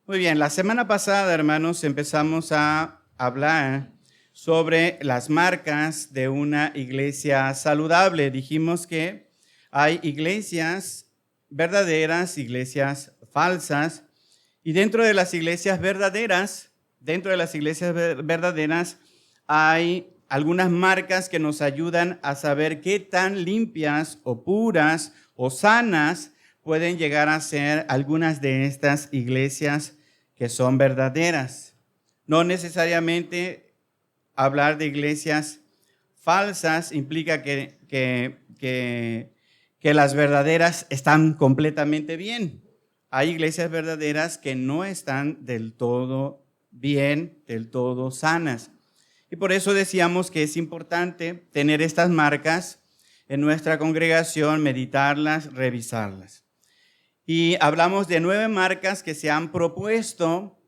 Muy bien, la semana pasada, hermanos, empezamos a hablar sobre las marcas de una iglesia saludable. Dijimos que hay iglesias verdaderas, iglesias falsas, y dentro de las iglesias verdaderas, hay algunas marcas que nos ayudan a saber qué tan limpias o puras o sanas pueden llegar a ser algunas de estas iglesias que son verdaderas. No necesariamente hablar de iglesias falsas implica que las verdaderas están completamente bien. Hay iglesias verdaderas que no están del todo bien, del todo sanas. Y por eso decíamos que es importante tener estas marcas en nuestra congregación, meditarlas, revisarlas. Y hablamos de 9 marcas que se han propuesto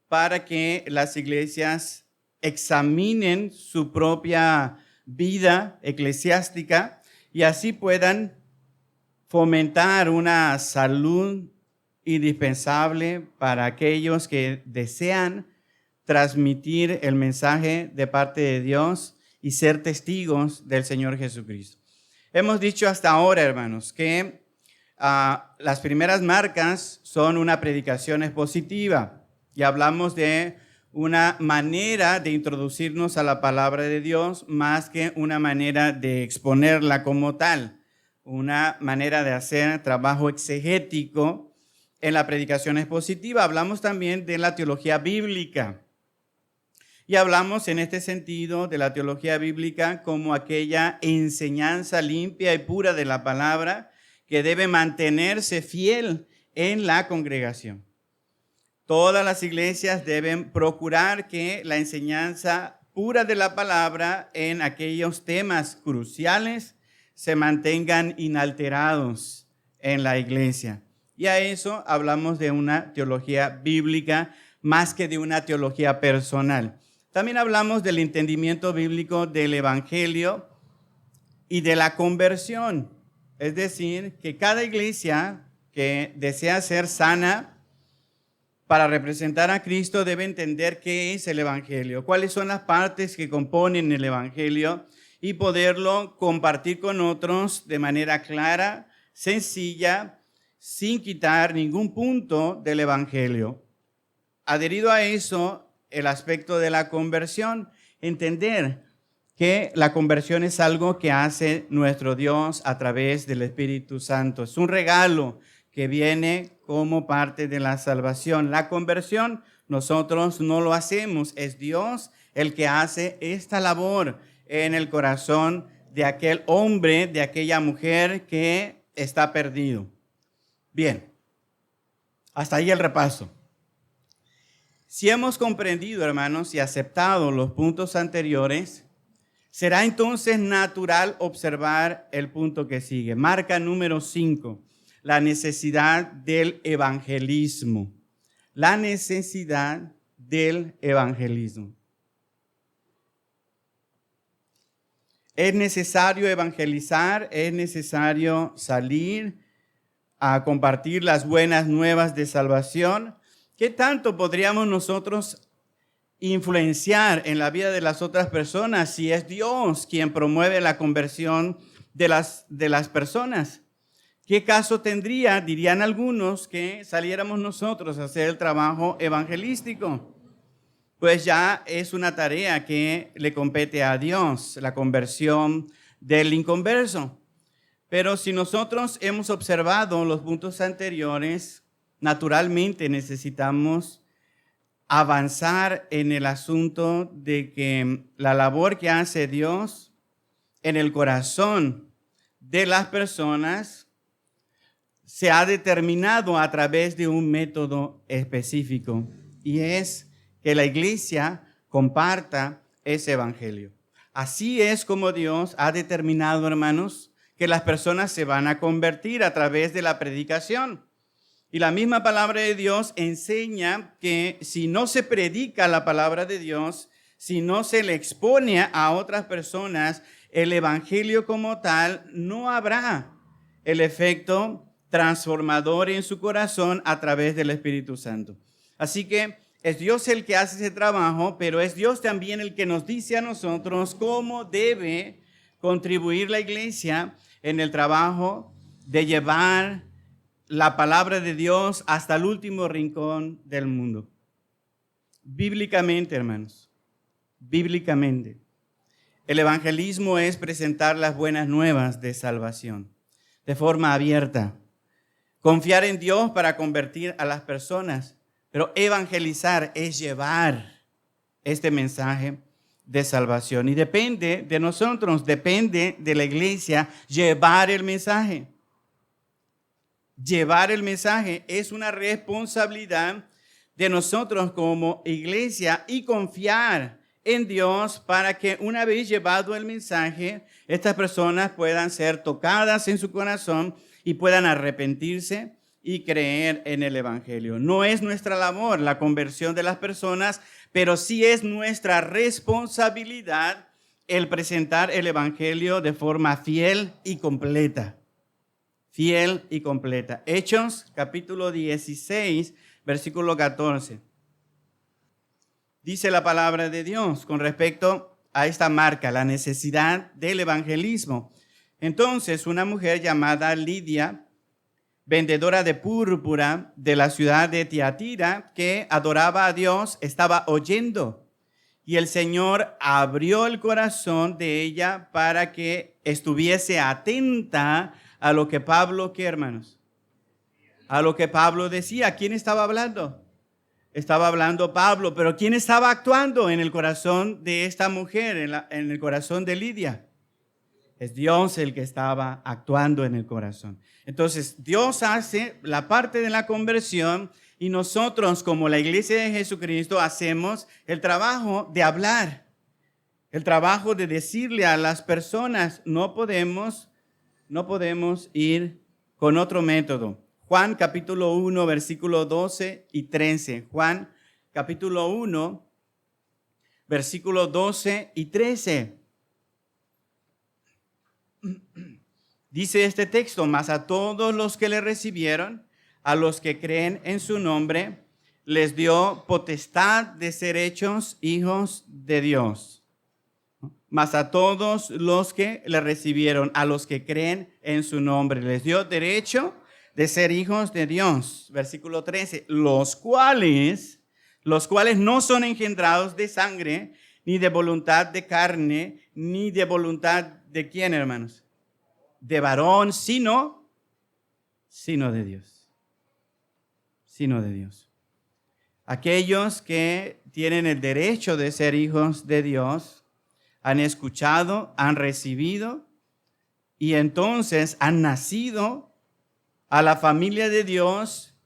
para que las iglesias examinen su propia vida eclesiástica y así puedan fomentar una salud indispensable para aquellos que desean transmitir el mensaje de parte de Dios y ser testigos del Señor Jesucristo. Hemos dicho hasta ahora, hermanos, que las primeras marcas son una predicación expositiva y hablamos de una manera de introducirnos a la palabra de Dios más que una manera de exponerla como tal, una manera de hacer trabajo exegético en la predicación expositiva. Hablamos también de la teología bíblica y hablamos en este sentido de la teología bíblica como aquella enseñanza limpia y pura de la palabra que debe mantenerse fiel en la congregación. Todas las iglesias deben procurar que la enseñanza pura de la palabra en aquellos temas cruciales se mantengan inalterados en la iglesia. Y a eso hablamos de una teología bíblica más que de una teología personal. También hablamos del entendimiento bíblico del evangelio y de la conversión. Es decir, que cada iglesia que desea ser sana para representar a Cristo debe entender qué es el evangelio, cuáles son las partes que componen el evangelio y poderlo compartir con otros de manera clara, sencilla, sin quitar ningún punto del evangelio. Adherido a eso, el aspecto de la conversión, entender que la conversión es algo que hace nuestro Dios a través del Espíritu Santo. Es un regalo que viene como parte de la salvación. La conversión nosotros no lo hacemos, es Dios el que hace esta labor en el corazón de aquel hombre, de aquella mujer que está perdido. Bien, hasta ahí el repaso. Si hemos comprendido, hermanos, y aceptado los puntos anteriores, será entonces natural observar el punto que sigue. Marca número 5, la necesidad del evangelismo. La necesidad del evangelismo. Es necesario evangelizar, es necesario salir a compartir las buenas nuevas de salvación. ¿Qué tanto podríamos nosotros influenciar en la vida de las otras personas si es Dios quien promueve la conversión de las personas? ¿Qué caso tendría, dirían algunos, que saliéramos nosotros a hacer el trabajo evangelístico? Pues ya es una tarea que le compete a Dios, la conversión del inconverso. Pero si nosotros hemos observado los puntos anteriores, naturalmente necesitamos avanzar en el asunto de que la labor que hace Dios en el corazón de las personas se ha determinado a través de un método específico y es que la iglesia comparta ese evangelio. Así es como Dios ha determinado, hermanos, que las personas se van a convertir a través de la predicación. Y la misma palabra de Dios enseña que si no se predica la palabra de Dios, si no se le expone a otras personas el evangelio como tal, no habrá el efecto transformador en su corazón a través del Espíritu Santo. Así que es Dios el que hace ese trabajo, pero es Dios también el que nos dice a nosotros cómo debe contribuir la iglesia en el trabajo de llevar la palabra de Dios hasta el último rincón del mundo. Bíblicamente, hermanos, bíblicamente, el evangelismo es presentar las buenas nuevas de salvación de forma abierta, confiar en Dios para convertir a las personas, pero evangelizar es llevar este mensaje de salvación. Y depende de nosotros, depende de la iglesia llevar el mensaje. Llevar el mensaje es una responsabilidad de nosotros como iglesia y confiar en Dios para que una vez llevado el mensaje, estas personas puedan ser tocadas en su corazón y puedan arrepentirse y creer en el evangelio. No es nuestra labor la conversión de las personas, pero sí es nuestra responsabilidad el presentar el evangelio de forma fiel y completa. Fiel y completa. Hechos, capítulo 16, versículo 14. Dice la palabra de Dios con respecto a esta marca, la necesidad del evangelismo. Entonces, una mujer llamada Lidia, vendedora de púrpura de la ciudad de Tiatira, que adoraba a Dios, estaba oyendo. Y el Señor abrió el corazón de ella para que estuviese atenta a lo que Pablo, ¿qué, hermanos? A lo que Pablo decía. ¿Quién estaba hablando? Estaba hablando Pablo, pero ¿quién estaba actuando en el corazón de esta mujer, en el corazón de Lidia? Es Dios el que estaba actuando en el corazón. Entonces, Dios hace la parte de la conversión y nosotros, como la iglesia de Jesucristo, hacemos el trabajo de hablar, el trabajo de decirle a las personas, no podemos ir con otro método. Juan capítulo 1, versículo 12 y 13. Juan capítulo 1, versículo 12 y 13. Dice este texto: mas a todos los que le recibieron, a los que creen en su nombre, les dio potestad de ser hechos hijos de Dios. Mas a todos los que le recibieron, a los que creen en su nombre, les dio derecho de ser hijos de Dios. Versículo 13, los cuales no son engendrados de sangre, ni de voluntad de carne, ni de voluntad de ¿quién, hermanos? De varón, sino de Dios. Sino de Dios. Aquellos que tienen el derecho de ser hijos de Dios han escuchado, han recibido y entonces han nacido a la familia de Dios,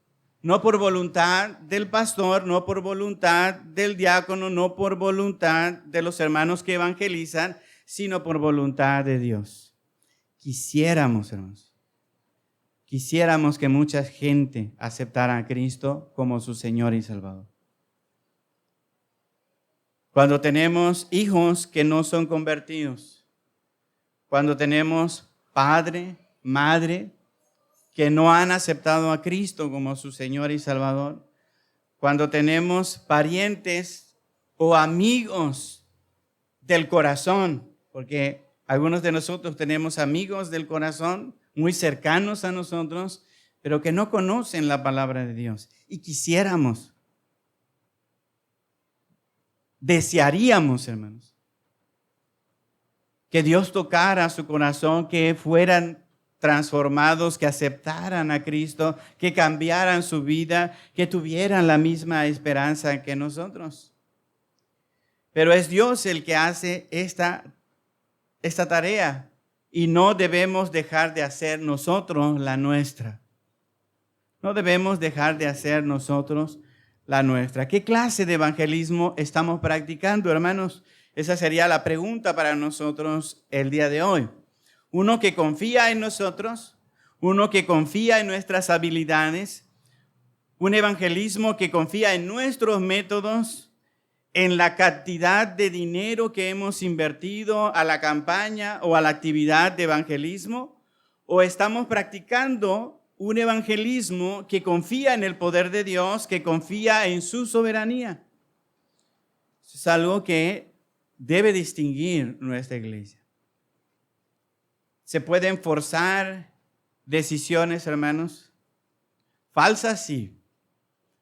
no por voluntad del pastor, no por voluntad del diácono, no por voluntad de los hermanos que evangelizan, sino por voluntad de Dios. Quisiéramos, hermanos, que mucha gente aceptara a Cristo como su Señor y Salvador. Cuando tenemos hijos que no son convertidos, cuando tenemos padre, madre, que no han aceptado a Cristo como su Señor y Salvador, cuando tenemos parientes o amigos del corazón, porque algunos de nosotros tenemos amigos del corazón muy cercanos a nosotros, pero que no conocen la palabra de Dios. Y desearíamos, hermanos, que Dios tocara su corazón, que fueran transformados, que aceptaran a Cristo, que cambiaran su vida, que tuvieran la misma esperanza que nosotros. Pero es Dios el que hace esta tarea y no debemos dejar de hacer nosotros la nuestra. No debemos dejar de hacer nosotros la nuestra. ¿Qué clase de evangelismo estamos practicando, hermanos? Esa sería la pregunta para nosotros el día de hoy. Uno que confía en nosotros, uno que confía en nuestras habilidades, un evangelismo que confía en nuestros métodos, en la cantidad de dinero que hemos invertido a la campaña o a la actividad de evangelismo, o estamos practicando un evangelismo que confía en el poder de Dios, que confía en su soberanía. Es algo que debe distinguir nuestra iglesia. ¿Se pueden forzar decisiones, hermanos? Falsas, sí.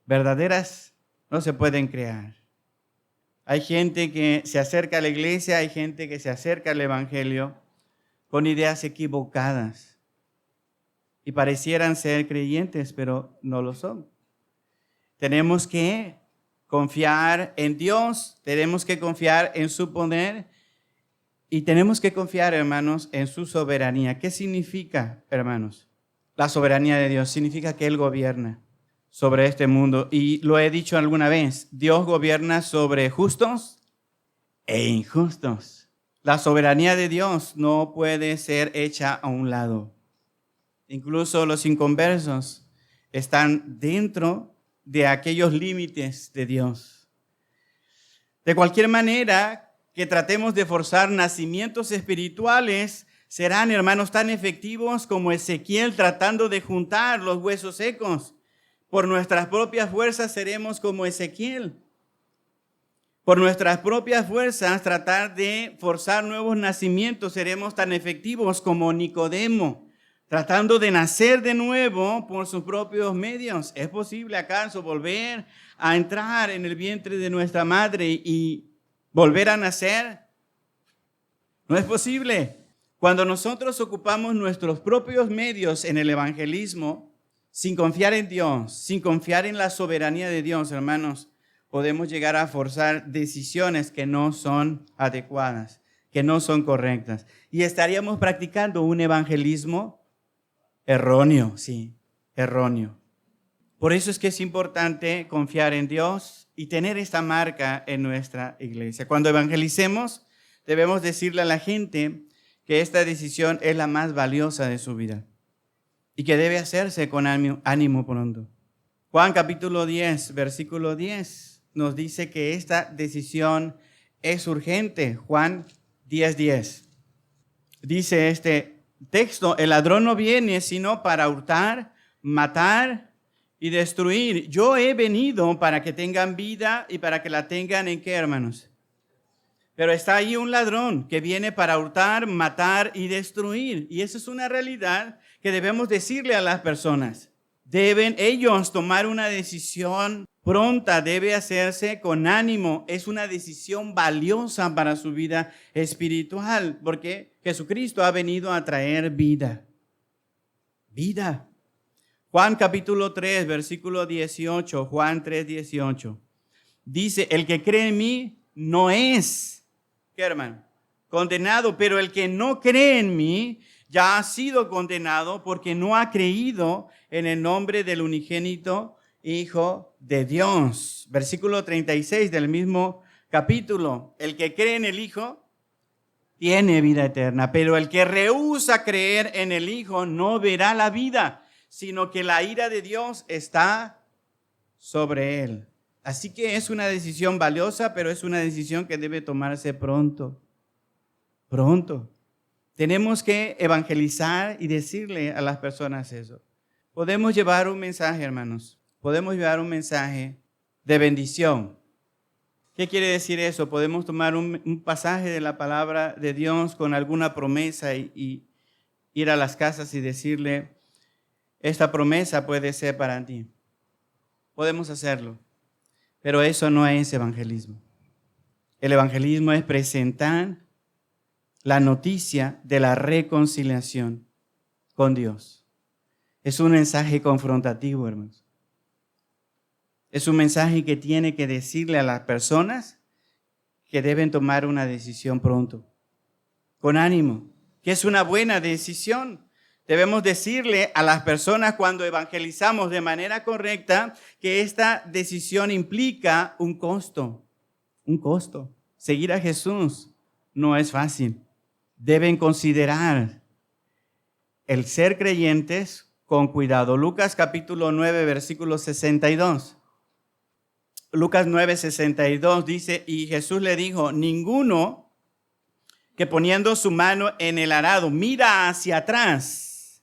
Verdaderas, no se pueden crear. Hay gente que se acerca a la iglesia, hay gente que se acerca al evangelio con ideas equivocadas y parecieran ser creyentes, pero no lo son. Tenemos que confiar en Dios, tenemos que confiar en su poder y tenemos que confiar, hermanos, en su soberanía. ¿Qué significa, hermanos? La soberanía de Dios significa que Él gobierna sobre este mundo. Y lo he dicho alguna vez, Dios gobierna sobre justos e injustos. La soberanía de Dios no puede ser hecha a un lado. Incluso los inconversos están dentro de aquellos límites de Dios. De cualquier manera que tratemos de forzar nacimientos espirituales, serán, hermanos, tan efectivos como Ezequiel tratando de juntar los huesos secos. Por nuestras propias fuerzas seremos como Ezequiel. Por nuestras propias fuerzas tratar de forzar nuevos nacimientos seremos tan efectivos como Nicodemo, tratando de nacer de nuevo por sus propios medios. ¿Es posible acaso volver a entrar en el vientre de nuestra madre y volver a nacer? No es posible. Cuando nosotros ocupamos nuestros propios medios en el evangelismo, sin confiar en Dios, sin confiar en la soberanía de Dios, hermanos, podemos llegar a forzar decisiones que no son adecuadas, que no son correctas. Y estaríamos practicando un evangelismo erróneo, sí, erróneo. Por eso es que es importante confiar en Dios y tener esta marca en nuestra iglesia. Cuando evangelicemos, debemos decirle a la gente que esta decisión es la más valiosa de su vida y que debe hacerse con ánimo pronto. Juan capítulo 10, versículo 10 nos dice que esta decisión es urgente. Juan 10:10. Dice este texto, el ladrón no viene sino para hurtar, matar y destruir. Yo he venido para que tengan vida y para que la tengan ¿en qué, hermanos? Pero está ahí un ladrón que viene para hurtar, matar y destruir. Y esa es una realidad que debemos decirle a las personas. Deben ellos tomar una decisión pronta, debe hacerse con ánimo. Es una decisión valiosa para su vida espiritual, porque Jesucristo ha venido a traer vida. Vida. Juan capítulo 3, versículo 18, Juan 3:18. Dice, el que cree en mí no es, ¿qué, hermano? Condenado, pero el que no cree en mí ya ha sido condenado porque no ha creído en el nombre del unigénito Hijo de Dios. Versículo 36 del mismo capítulo. El que cree en el Hijo tiene vida eterna, pero el que rehúsa creer en el Hijo no verá la vida, sino que la ira de Dios está sobre él. Así que es una decisión valiosa, pero es una decisión que debe tomarse pronto. Pronto. Tenemos que evangelizar y decirle a las personas eso. Podemos llevar un mensaje, hermanos. Podemos llevar un mensaje de bendición. ¿Qué quiere decir eso? Podemos tomar un pasaje de la palabra de Dios con alguna promesa y ir a las casas y decirle, esta promesa puede ser para ti. Podemos hacerlo. Pero eso no es evangelismo. El evangelismo es presentar la noticia de la reconciliación con Dios. Es un mensaje confrontativo, hermanos. Es un mensaje que tiene que decirle a las personas que deben tomar una decisión pronto, con ánimo, que es una buena decisión. Debemos decirle a las personas cuando evangelizamos de manera correcta que esta decisión implica un costo. Un costo. Seguir a Jesús no es fácil. Deben considerar el ser creyentes con cuidado. Lucas capítulo 9, versículo 62. Lucas 9, 62 dice, y Jesús le dijo, ninguno que poniendo su mano en el arado mira hacia atrás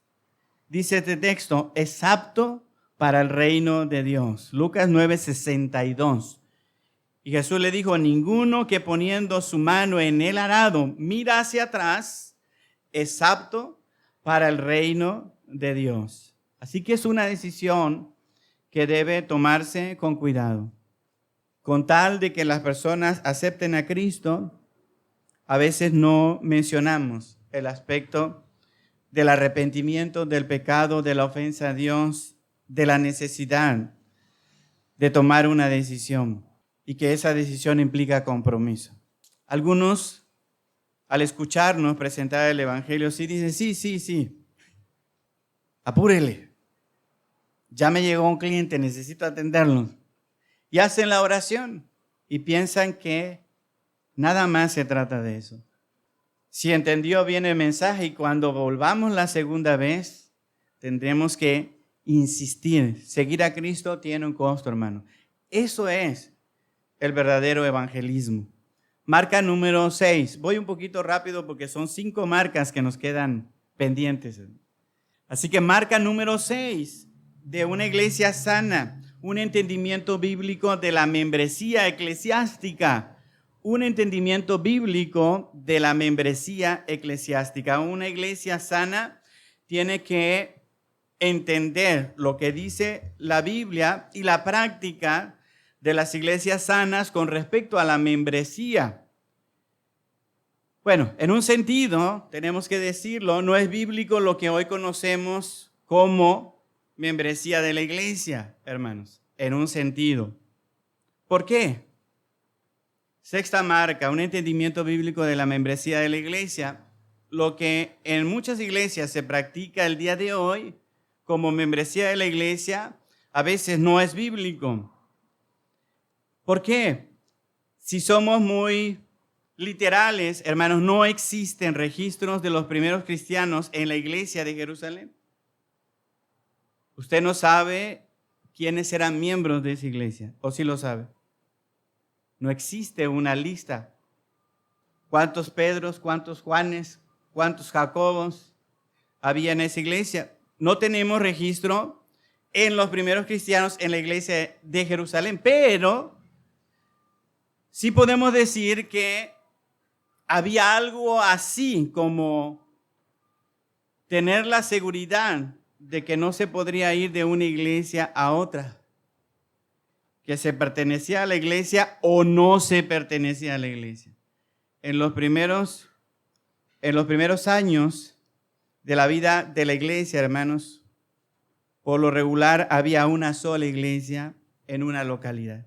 dice este texto, es apto para el reino de Dios. Lucas 9:62. Y Jesús le dijo, ninguno que poniendo su mano en el arado mira hacia atrás es apto para el reino de Dios. Así que es una decisión que debe tomarse con cuidado. Con tal de que las personas acepten a Cristo, a veces no mencionamos el aspecto del arrepentimiento, del pecado, de la ofensa a Dios, de la necesidad de tomar una decisión y que esa decisión implica compromiso. Algunos, al escucharnos presentar el Evangelio, sí dicen, sí, apúrele. Ya me llegó un cliente, necesito atenderlo. Y hacen la oración y piensan que nada más se trata de eso. Si entendió bien el mensaje y cuando volvamos la segunda vez, tendremos que insistir. Seguir a Cristo tiene un costo, hermano. Eso es el verdadero evangelismo. Marca número 6. Voy un poquito rápido porque son 5 marcas que nos quedan pendientes. Así que marca número 6 de una iglesia sana, un entendimiento bíblico de la membresía eclesiástica. Un entendimiento bíblico de la membresía eclesiástica. Una iglesia sana tiene que entender lo que dice la Biblia y la práctica de las iglesias sanas con respecto a la membresía. Bueno, en un sentido, tenemos que decirlo, no es bíblico lo que hoy conocemos como membresía de la iglesia, hermanos, en un sentido. ¿Por qué? Sexta marca, un entendimiento bíblico de la membresía de la iglesia. Lo que en muchas iglesias se practica el día de hoy como membresía de la iglesia, a veces no es bíblico. ¿Por qué? Si somos muy literales, hermanos, no existen registros de los primeros cristianos en la iglesia de Jerusalén. Usted no sabe quiénes eran miembros de esa iglesia, ¿o sí lo sabe? No existe una lista. ¿Cuántos Pedros, cuántos Juanes, cuántos Jacobos había en esa iglesia? No tenemos registro en los primeros cristianos en la iglesia de Jerusalén, pero sí podemos decir que había algo así como tener la seguridad de que no se podría ir de una iglesia a otra, que se pertenecía a la iglesia o no se pertenecía a la iglesia. En los primeros años de la vida de la iglesia, hermanos, por lo regular había una sola iglesia en una localidad.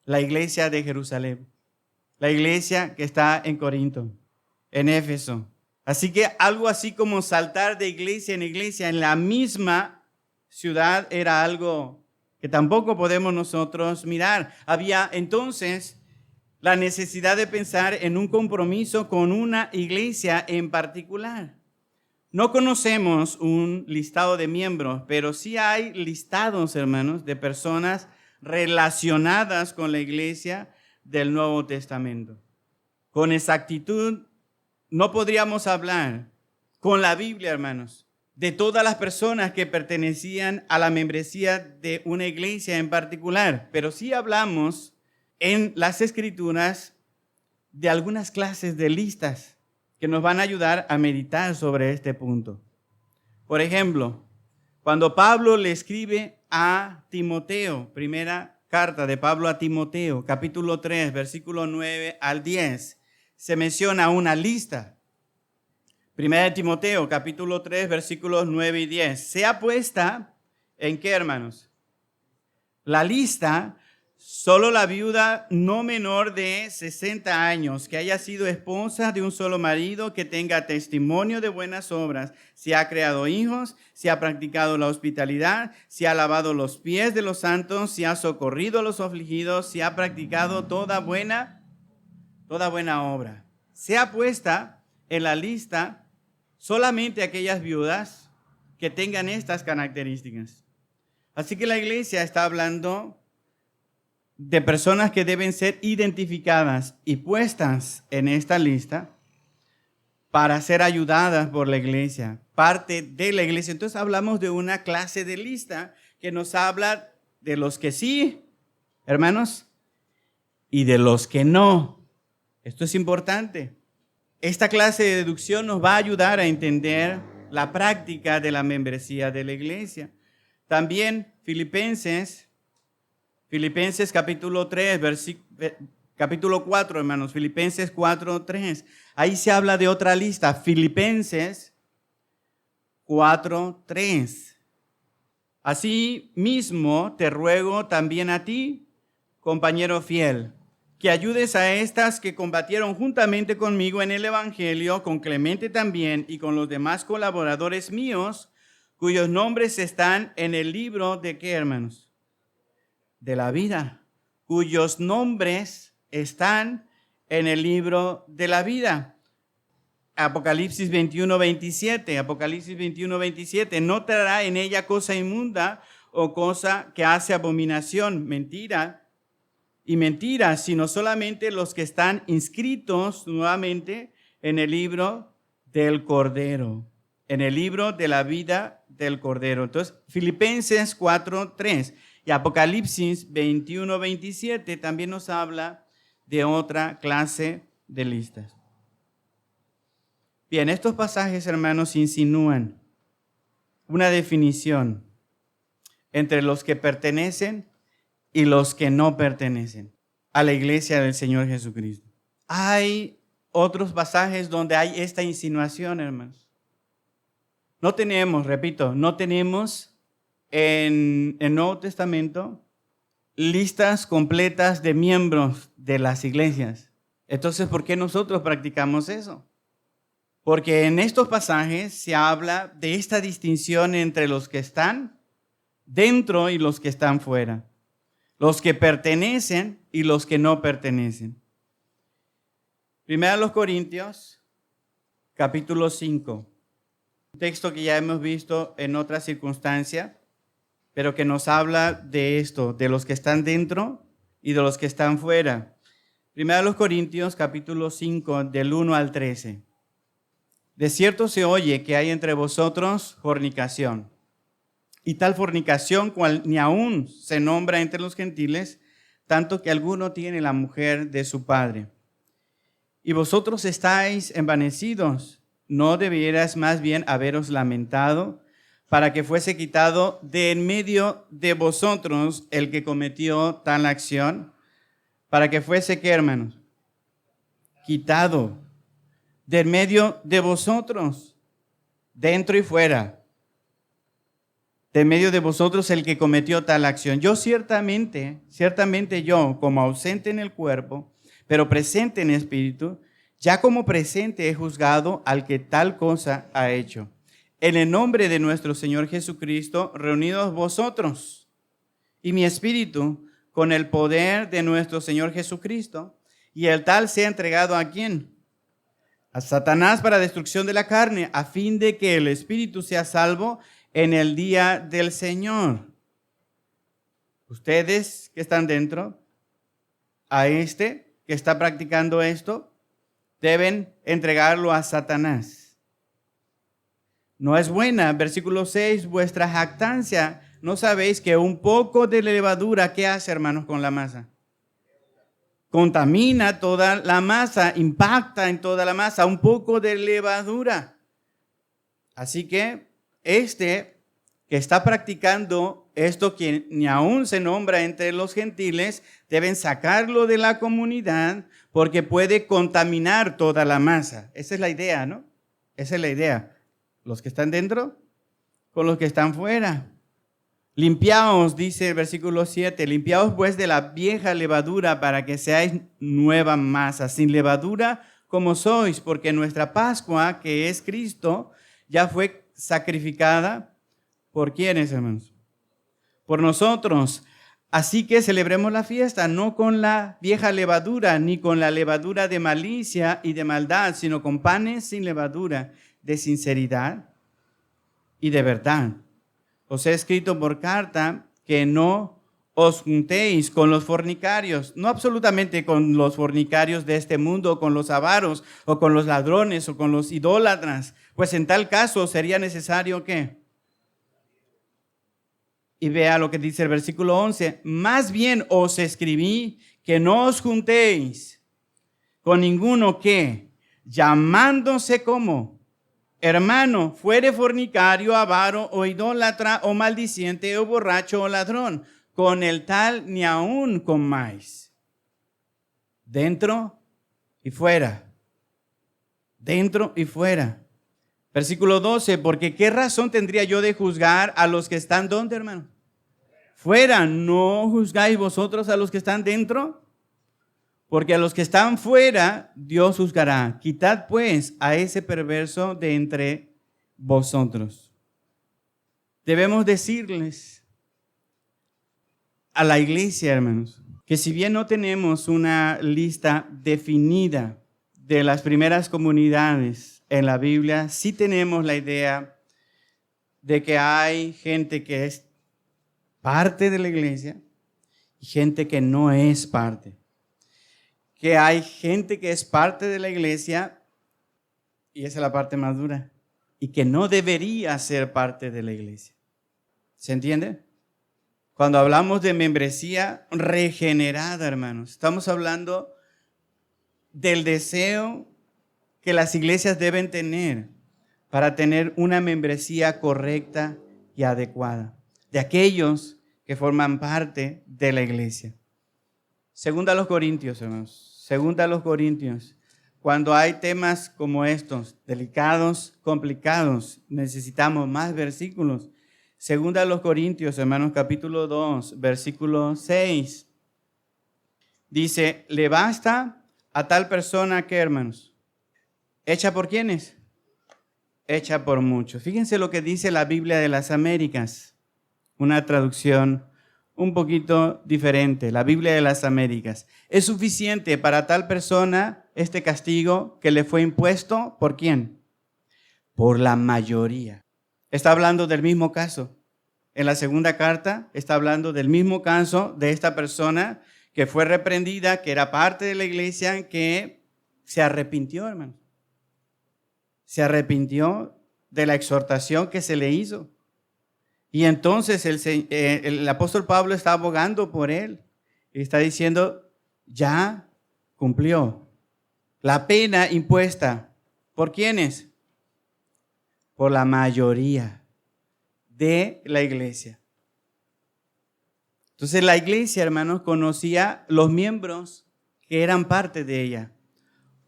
La iglesia de Jerusalén. La iglesia que está en Corinto, en Éfeso. Así que algo así como saltar de iglesia en iglesia en la misma ciudad era algo que tampoco podemos nosotros mirar. Había entonces la necesidad de pensar en un compromiso con una iglesia en particular. No conocemos un listado de miembros, pero sí hay listados, hermanos, de personas relacionadas con la iglesia del Nuevo Testamento. Con exactitud no podríamos hablar con la Biblia, hermanos, de todas las personas que pertenecían a la membresía de una iglesia en particular, pero sí hablamos en las Escrituras de algunas clases de listas que nos van a ayudar a meditar sobre este punto. Por ejemplo, cuando Pablo le escribe a Timoteo, primera carta de Pablo a Timoteo, capítulo 3, versículo 9 al 10, se menciona una lista. Primera de Timoteo, capítulo 3, versículos 9 y 10. Sea puesta, ¿en qué, hermanos? La lista, solo la viuda no menor de 60 años, que haya sido esposa de un solo marido, que tenga testimonio de buenas obras, si ha creado hijos, si ha practicado la hospitalidad, si ha lavado los pies de los santos, si ha socorrido a los afligidos, si ha practicado toda buena obra. Sea puesta en la lista solamente aquellas viudas que tengan estas características. Así que la iglesia está hablando de personas que deben ser identificadas y puestas en esta lista para ser ayudadas por la iglesia, parte de la iglesia. Entonces hablamos de una clase de lista que nos habla de los que sí, hermanos, y de los que no. Esto es importante. Esta clase de deducción nos va a ayudar a entender la práctica de la membresía de la iglesia. También Filipenses capítulo 3, capítulo 4, hermanos, Filipenses 4:3. Ahí se habla de otra lista, Filipenses 4:3. Así mismo te ruego también a ti, compañero fiel, que ayudes a estas que combatieron juntamente conmigo en el Evangelio, con Clemente también y con los demás colaboradores míos, cuyos nombres están en el libro de ¿qué, hermanos? De la vida, cuyos nombres están en el libro de la vida. Apocalipsis 21:27, no traerá en ella cosa inmunda o cosa que hace abominación, mentira, sino solamente los que están inscritos nuevamente en el libro del Cordero, en el libro de la vida del Cordero. Entonces, Filipenses 4:3 y Apocalipsis 21:27 también nos habla de otra clase de listas. Bien, estos pasajes, hermanos, insinúan una definición entre los que pertenecen y los que no pertenecen a la iglesia del Señor Jesucristo. Hay otros pasajes donde hay esta insinuación, hermanos. No tenemos en el Nuevo Testamento listas completas de miembros de las iglesias. Entonces, ¿por qué nosotros practicamos eso? Porque en estos pasajes se habla de esta distinción entre los que están dentro y los que están fuera. Los que pertenecen y los que no pertenecen. Primera a los Corintios, capítulo 5. Un texto que ya hemos visto en otra circunstancia, pero que nos habla de esto, de los que están dentro y de los que están fuera. Primera a los Corintios, capítulo 5, del 1 al 13. De cierto se oye que hay entre vosotros fornicación, y tal fornicación cual ni aún se nombra entre los gentiles, tanto que alguno tiene la mujer de su padre. Y vosotros estáis envanecidos, ¿no debierais más bien haberos lamentado para que fuese quitado de en medio de vosotros el que cometió tal acción? Para que fuese, ¿qué, hermanos? Quitado de en medio de vosotros, dentro y fuera. De en medio de vosotros el que cometió tal acción. Yo ciertamente yo, como ausente en el cuerpo, pero presente en espíritu, ya como presente he juzgado al que tal cosa ha hecho. En el nombre de nuestro Señor Jesucristo, reunidos vosotros y mi espíritu con el poder de nuestro Señor Jesucristo, y el tal sea entregado ¿a quién? A Satanás para destrucción de la carne, a fin de que el espíritu sea salvo en el día del Señor. Ustedes que están dentro, a este que está practicando esto, deben entregarlo a Satanás. No es buena, versículo 6, vuestra jactancia. ¿No sabéis que un poco de levadura, qué hace, hermanos, con la masa? Contamina toda la masa, impacta en toda la masa, un poco de levadura. Así que este que está practicando esto, que ni aún se nombra entre los gentiles, deben sacarlo de la comunidad porque puede contaminar toda la masa. Esa es la idea, ¿no? Esa es la idea. Los que están dentro con los que están fuera. Limpiaos, dice el versículo 7, limpiaos pues de la vieja levadura para que seáis nueva masa, sin levadura como sois, porque nuestra Pascua, que es Cristo, ya fue sacrificada. ¿Por quiénes, hermanos? Por nosotros. Así que celebremos la fiesta, no con la vieja levadura, ni con la levadura de malicia y de maldad, sino con panes sin levadura, de sinceridad y de verdad. Os he escrito por carta que no os juntéis con los fornicarios, no absolutamente con los fornicarios de este mundo, con los avaros, o con los ladrones, o con los idólatras, pues en tal caso sería necesario que... Y vea lo que dice el versículo 11, más bien os escribí que no os juntéis con ninguno que, llamándose como hermano, fuere fornicario, avaro o idólatra o maldiciente o borracho o ladrón, con el tal ni aun comáis. Dentro y fuera. Dentro y fuera. Versículo 12, porque ¿qué razón tendría yo de juzgar a los que están donde, hermano? Fuera. ¿No juzgáis vosotros a los que están dentro? Porque a los que están fuera, Dios juzgará. Quitad pues a ese perverso de entre vosotros. Debemos decirles a la iglesia, hermanos, que si bien no tenemos una lista definida de las primeras comunidades en la Biblia, sí tenemos la idea de que hay gente que es parte de la iglesia y gente que no es parte. Que hay gente que es parte de la iglesia, y esa es la parte más dura, y que no debería ser parte de la iglesia. ¿Se entiende? Cuando hablamos de membresía regenerada, hermanos, estamos hablando del deseo que las iglesias deben tener para tener una membresía correcta y adecuada, de aquellos que forman parte de la iglesia. Segunda a los Corintios, hermanos. Segunda a los Corintios. Cuando hay temas como estos, delicados, complicados, necesitamos más versículos. Segunda a los Corintios, hermanos, capítulo 2, versículo 6. Dice, le basta a tal persona que, hermanos, ¿hecha por quiénes? Hecha por muchos. Fíjense lo que dice la Biblia de las Américas. Una traducción un poquito diferente, la Biblia de las Américas. ¿Es suficiente para tal persona este castigo que le fue impuesto? ¿Por quién? Por la mayoría. Está hablando del mismo caso. En la segunda carta está hablando del mismo caso de esta persona que fue reprendida, que era parte de la iglesia, que se arrepintió, hermano. Se arrepintió de la exhortación que se le hizo. Y entonces el apóstol Pablo está abogando por él. Y está diciendo, ya cumplió la pena impuesta. ¿Por quiénes? Por la mayoría de la iglesia. Entonces la iglesia, hermanos, conocía los miembros que eran parte de ella.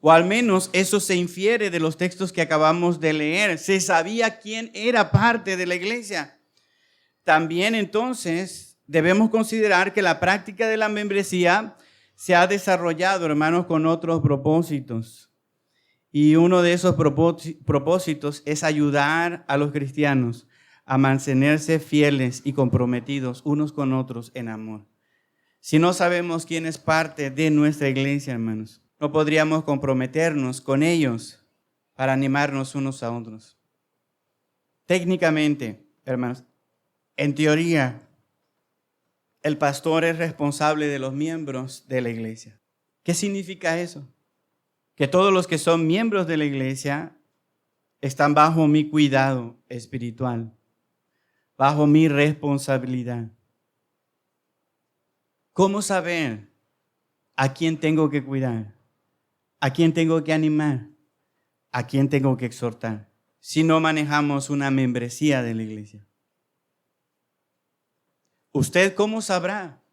O al menos eso se infiere de los textos que acabamos de leer. Se sabía quién era parte de la iglesia. También entonces debemos considerar que la práctica de la membresía se ha desarrollado, hermanos, con otros propósitos. Y uno de esos propósitos es ayudar a los cristianos a mantenerse fieles y comprometidos unos con otros en amor. Si no sabemos quién es parte de nuestra iglesia, hermanos, no podríamos comprometernos con ellos para animarnos unos a otros. Técnicamente, hermanos, en teoría, el pastor es responsable de los miembros de la iglesia. ¿Qué significa eso? Que todos los que son miembros de la iglesia están bajo mi cuidado espiritual, bajo mi responsabilidad. ¿Cómo saber a quién tengo que cuidar? ¿A quién tengo que animar? ¿A quién tengo que exhortar? Si no manejamos una membresía de la iglesia. ¿Usted cómo sabrá?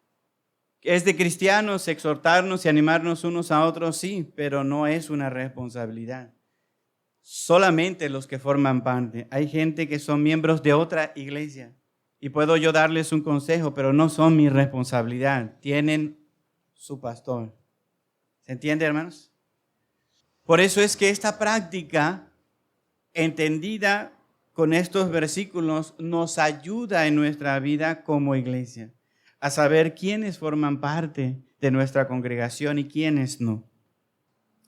¿Es de cristianos exhortarnos y animarnos unos a otros? Sí, pero no es una responsabilidad. Solamente los que forman parte. Hay gente que son miembros de otra iglesia y puedo yo darles un consejo, pero no son mi responsabilidad. Tienen su pastor. ¿Se entiende, hermanos? Por eso es que esta práctica, entendida con estos versículos, nos ayuda en nuestra vida como iglesia a saber quiénes forman parte de nuestra congregación y quiénes no.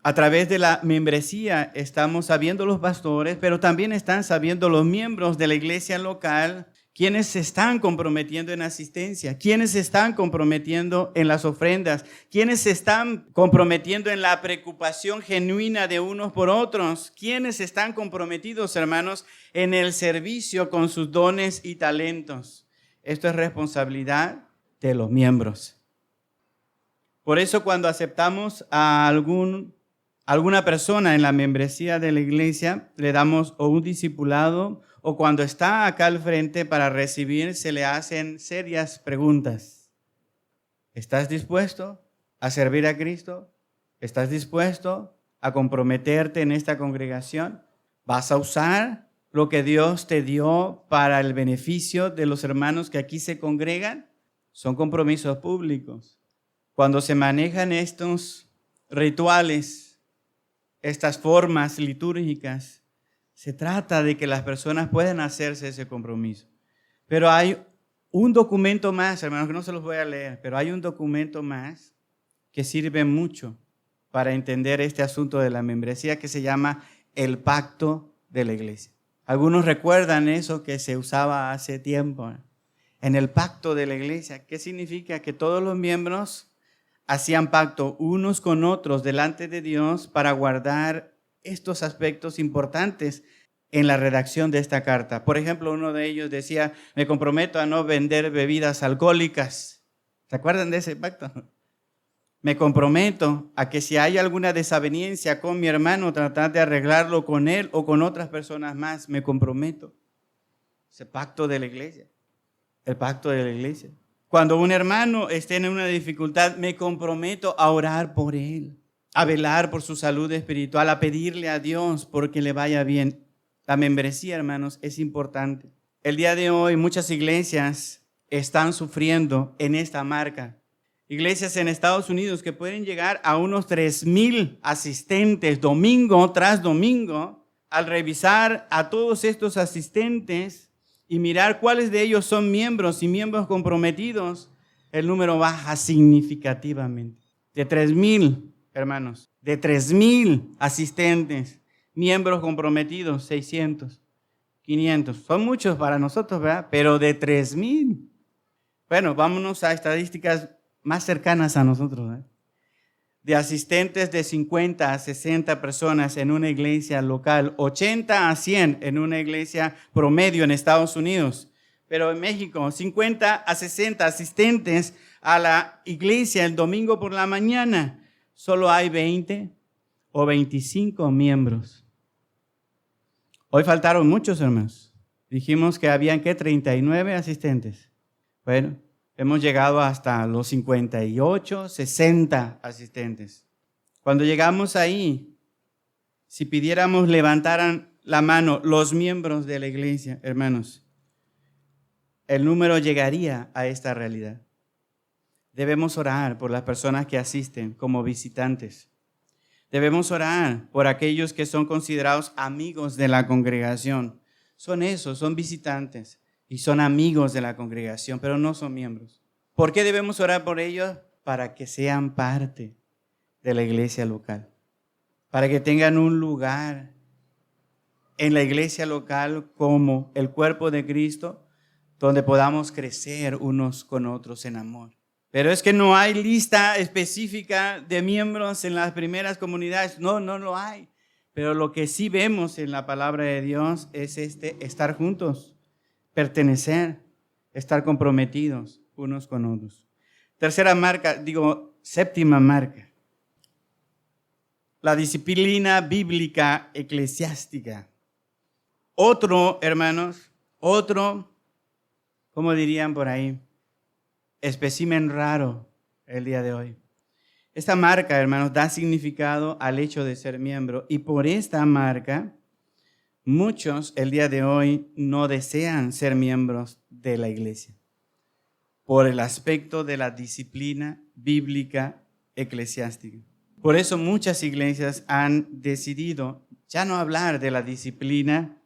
A través de la membresía estamos sabiendo los pastores, pero también están sabiendo los miembros de la iglesia local ¿Quiénes se están comprometiendo en asistencia? ¿Quiénes se están comprometiendo en las ofrendas? ¿Quiénes se están comprometiendo en la preocupación genuina de unos por otros? ¿Quiénes están comprometidos, hermanos, en el servicio con sus dones y talentos? Esto es responsabilidad de los miembros. Por eso cuando aceptamos a alguna persona en la membresía de la iglesia, le damos o un discipulado o cuando está acá al frente para recibir, se le hacen serias preguntas. ¿Estás dispuesto a servir a Cristo? ¿Estás dispuesto a comprometerte en esta congregación? ¿Vas a usar lo que Dios te dio para el beneficio de los hermanos que aquí se congregan? Son compromisos públicos. Cuando se manejan estos rituales, estas formas litúrgicas, se trata de que las personas puedan hacerse ese compromiso. Pero hay un documento más, hermanos, que no se los voy a leer, pero hay un documento más que sirve mucho para entender este asunto de la membresía que se llama el pacto de la iglesia. Algunos recuerdan eso que se usaba hace tiempo. En el pacto de la iglesia, ¿qué significa? Que todos los miembros hacían pacto unos con otros delante de Dios para guardar estos aspectos importantes en la redacción de esta carta. Por ejemplo, uno de ellos decía, me comprometo a no vender bebidas alcohólicas. ¿Se acuerdan de ese pacto? Me comprometo a que si hay alguna desaveniencia con mi hermano, tratar de arreglarlo con él o con otras personas más. Me comprometo. Ese pacto de la iglesia. El pacto de la iglesia. Cuando un hermano esté en una dificultad, me comprometo a orar por él, a velar por su salud espiritual, a pedirle a Dios porque le vaya bien. La membresía, hermanos, es importante. El día de hoy muchas iglesias están sufriendo en esta marca. Iglesias en Estados Unidos que pueden llegar a unos 3,000 asistentes domingo tras domingo. Al revisar a todos estos asistentes y mirar cuáles de ellos son miembros y miembros comprometidos, el número baja significativamente. De 3,000, hermanos, de 3,000 asistentes, miembros comprometidos, 600, 500. Son muchos para nosotros, ¿verdad? Pero de 3,000. Bueno, vámonos a estadísticas más cercanas a nosotros, ¿verdad? De asistentes de 50 a 60 personas en una iglesia local, 80 a 100 en una iglesia promedio en Estados Unidos. Pero en México, 50 a 60 asistentes a la iglesia el domingo por la mañana. Solo hay 20 o 25 miembros. Hoy faltaron muchos, hermanos. Dijimos que habían, ¿qué? 39 asistentes. Bueno, hemos llegado hasta los 58, 60 asistentes. Cuando llegamos ahí, si pidiéramos levantaran la mano los miembros de la iglesia, hermanos, el número llegaría a esta realidad. Debemos orar por las personas que asisten como visitantes. Debemos orar por aquellos que son considerados amigos de la congregación. Son esos, son visitantes y son amigos de la congregación, pero no son miembros. ¿Por qué debemos orar por ellos? Para que sean parte de la iglesia local, para que tengan un lugar en la iglesia local como el cuerpo de Cristo, donde podamos crecer unos con otros en amor. Pero es que no hay lista específica de miembros en las primeras comunidades. No lo hay. Pero lo que sí vemos en la palabra de Dios es estar juntos, pertenecer, estar comprometidos unos con otros. Séptima marca. La disciplina bíblica eclesiástica. Hermanos, ¿cómo dirían por ahí? Espécimen raro el día de hoy. Esta marca, hermanos, da significado al hecho de ser miembro y por esta marca muchos el día de hoy no desean ser miembros de la iglesia por el aspecto de la disciplina bíblica eclesiástica. Por eso muchas iglesias han decidido ya no hablar de la disciplina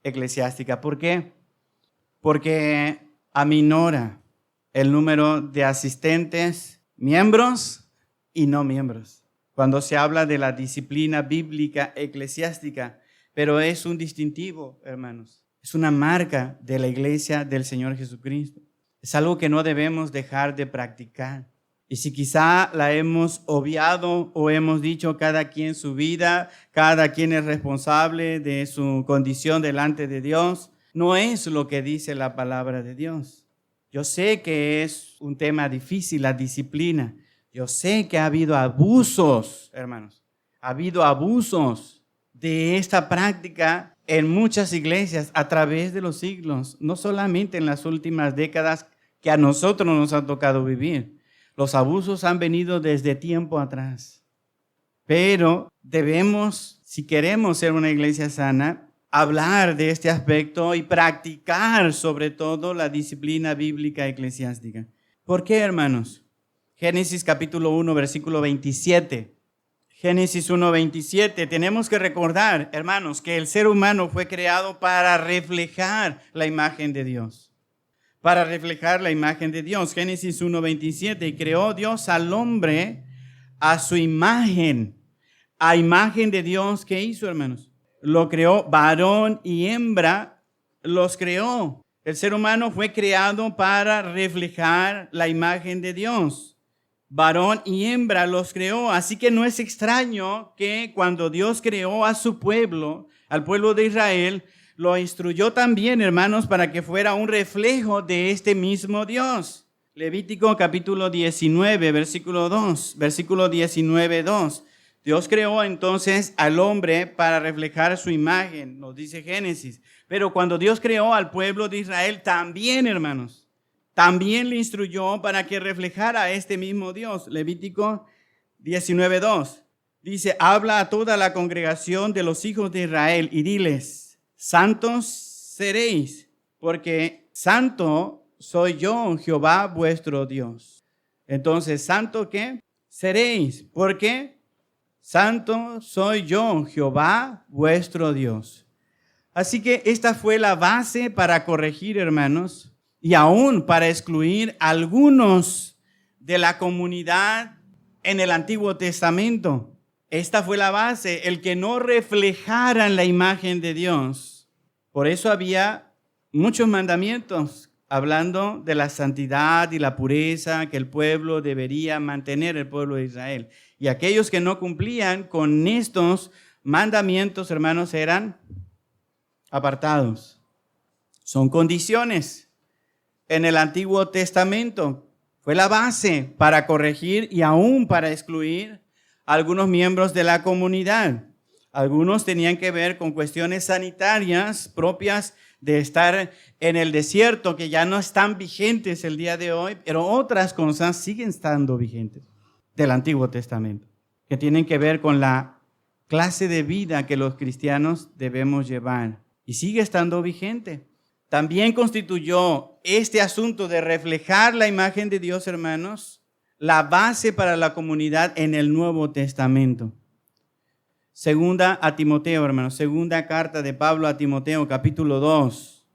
eclesiástica. ¿Por qué? Porque aminora el número de asistentes, miembros y no miembros. Cuando se habla de la disciplina bíblica eclesiástica, pero es un distintivo, hermanos. Es una marca de la iglesia del Señor Jesucristo. Es algo que no debemos dejar de practicar. Y si quizá la hemos obviado o hemos dicho cada quien su vida, cada quien es responsable de su condición delante de Dios, no es lo que dice la palabra de Dios. Yo sé que es un tema difícil, la disciplina. Yo sé que ha habido abusos, hermanos. Ha habido abusos de esta práctica en muchas iglesias a través de los siglos, no solamente en las últimas décadas que a nosotros nos ha tocado vivir. Los abusos han venido desde tiempo atrás. Pero debemos, si queremos ser una iglesia sana, hablar de este aspecto y practicar sobre todo la disciplina bíblica eclesiástica. ¿Por qué, hermanos? Génesis capítulo 1, versículo 27. Génesis 1:27, tenemos que recordar, hermanos, que el ser humano fue creado para reflejar la imagen de Dios. Para reflejar la imagen de Dios. Génesis 1:27, y creó Dios al hombre a su imagen. A imagen de Dios, ¿qué hizo, hermanos? Lo creó, varón y hembra los creó. El ser humano fue creado para reflejar la imagen de Dios. Varón y hembra los creó, así que no es extraño que cuando Dios creó a su pueblo, al pueblo de Israel, lo instruyó también, hermanos, para que fuera un reflejo de este mismo Dios. Levítico capítulo 19, versículo 2, versículo 19, 2. Dios creó entonces al hombre para reflejar su imagen, nos dice Génesis. Pero cuando Dios creó al pueblo de Israel, también, hermanos, también le instruyó para que reflejara a este mismo Dios. Levítico 19:2 dice, habla a toda la congregación de los hijos de Israel y diles, santos seréis, porque santo soy yo, Jehová vuestro Dios. Entonces, ¿santo qué? Seréis, porque santo soy yo, Jehová vuestro Dios. Así que esta fue la base para corregir, hermanos, y aún para excluir a algunos de la comunidad en el Antiguo Testamento. Esta fue la base, el que no reflejaran la imagen de Dios. Por eso había muchos mandamientos hablando de la santidad y la pureza que el pueblo debería mantener, el pueblo de Israel. Y aquellos que no cumplían con estos mandamientos, hermanos, eran apartados. Son condiciones. En el Antiguo Testamento fue la base para corregir y aún para excluir a algunos miembros de la comunidad. Algunos tenían que ver con cuestiones sanitarias propias de estar en el desierto, que ya no están vigentes el día de hoy, pero otras cosas siguen estando vigentes del Antiguo Testamento, que tienen que ver con la clase de vida que los cristianos debemos llevar. Y sigue estando vigente. También constituyó este asunto de reflejar la imagen de Dios, hermanos, la base para la comunidad en el Nuevo Testamento. Segunda a Timoteo, hermanos, segunda carta de Pablo a Timoteo, capítulo 2.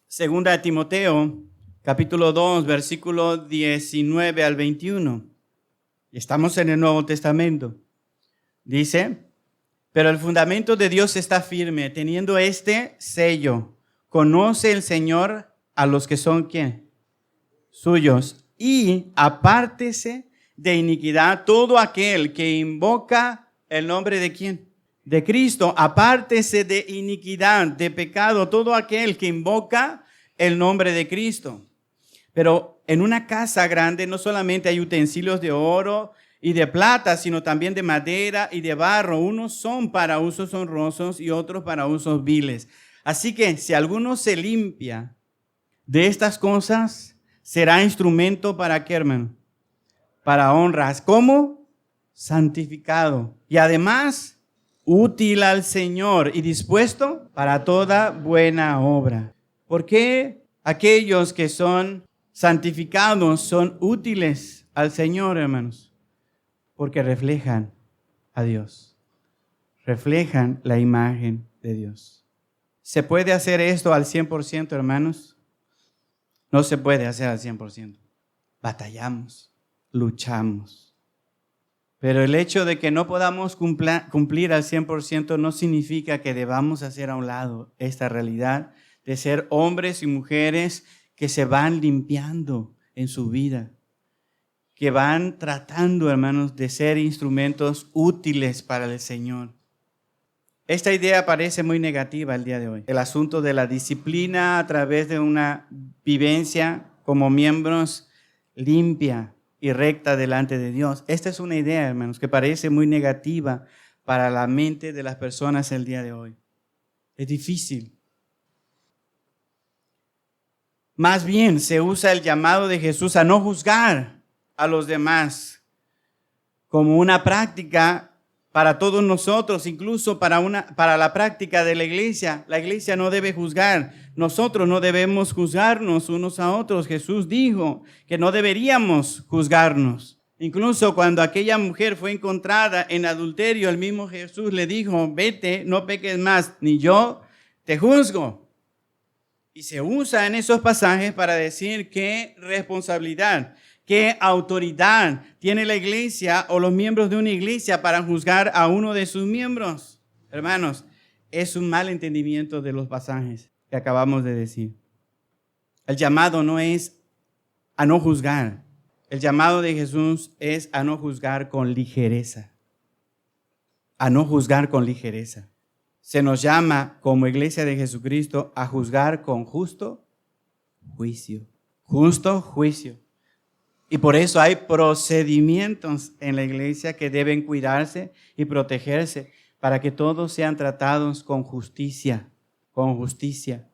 Segunda a Timoteo, capítulo 2, versículo 19 al 21. Estamos en el Nuevo Testamento. Dice, pero el fundamento de Dios está firme, teniendo este sello. Conoce el Señor a los que son, ¿quién? Suyos. Y apártese de iniquidad todo aquel que invoca el nombre de ¿quién? De Cristo. Apártese de iniquidad, de pecado, todo aquel que invoca el nombre de Cristo. Pero en una casa grande no solamente hay utensilios de oro y de plata, sino también de madera y de barro. Unos son para usos honrosos y otros para usos viles. Así que si alguno se limpia de estas cosas, será instrumento para ¿qué, hermano? Para honras. ¿Cómo? Santificado. Y además, útil al Señor y dispuesto para toda buena obra. ¿Por qué aquellos que son santificados son útiles al Señor, hermanos? Porque reflejan a Dios. Reflejan la imagen de Dios. ¿Se puede hacer esto al 100%, hermanos? No se puede hacer al 100%. Batallamos, luchamos. Pero el hecho de que no podamos cumplir al 100% no significa que debamos hacer a un lado esta realidad de ser hombres y mujeres que se van limpiando en su vida, que van tratando, hermanos, de ser instrumentos útiles para el Señor. Esta idea parece muy negativa el día de hoy. El asunto de la disciplina a través de una vivencia como miembros limpia y recta delante de Dios. Esta es una idea, hermanos, que parece muy negativa para la mente de las personas el día de hoy. Es difícil. Más bien se usa el llamado de Jesús a no juzgar a los demás como una práctica para todos nosotros, incluso para la práctica de la iglesia. La iglesia no debe juzgar. Nosotros no debemos juzgarnos unos a otros. Jesús dijo que no deberíamos juzgarnos. Incluso cuando aquella mujer fue encontrada en adulterio, el mismo Jesús le dijo, vete, no peques más, ni yo te juzgo. Y se usa en esos pasajes para decir qué responsabilidad, qué autoridad tiene la iglesia o los miembros de una iglesia para juzgar a uno de sus miembros. Hermanos, es un mal entendimiento de los pasajes que acabamos de decir. El llamado no es a no juzgar. El llamado de Jesús es a no juzgar con ligereza. A no juzgar con ligereza. Se nos llama como iglesia de Jesucristo a juzgar con justo juicio. Justo juicio. Y por eso hay procedimientos en la iglesia que deben cuidarse y protegerse para que todos sean tratados con justicia. Con justicia.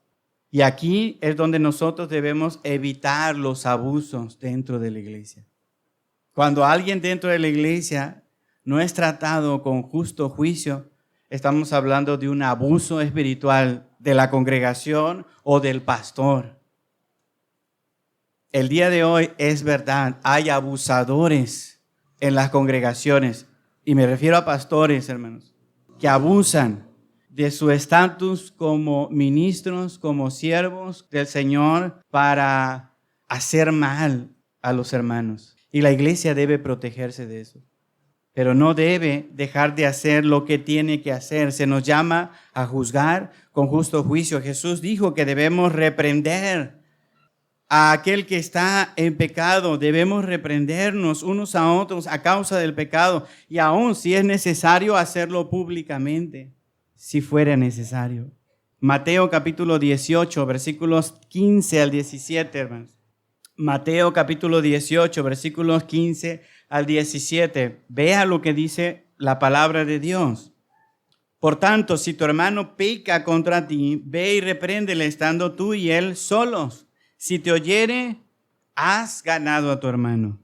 Y aquí es donde nosotros debemos evitar los abusos dentro de la iglesia. Cuando alguien dentro de la iglesia no es tratado con justo juicio, estamos hablando de un abuso espiritual de la congregación o del pastor. El día de hoy es verdad, hay abusadores en las congregaciones, y me refiero a pastores, hermanos, que abusan de su estatus como ministros, como siervos del Señor para hacer mal a los hermanos. Y la iglesia debe protegerse de eso. Pero no debe dejar de hacer lo que tiene que hacer. Se nos llama a juzgar con justo juicio. Jesús dijo que debemos reprender a aquel que está en pecado. Debemos reprendernos unos a otros a causa del pecado. Y aún si es necesario hacerlo públicamente, si fuera necesario. Mateo capítulo 18, versículos 15 al 17, hermanos. Mateo capítulo 18, versículos 15 al 17. Vea lo que dice la palabra de Dios. Por tanto, si tu hermano peca contra ti, ve y repréndele estando tú y él solos. Si te oyere, has ganado a tu hermano.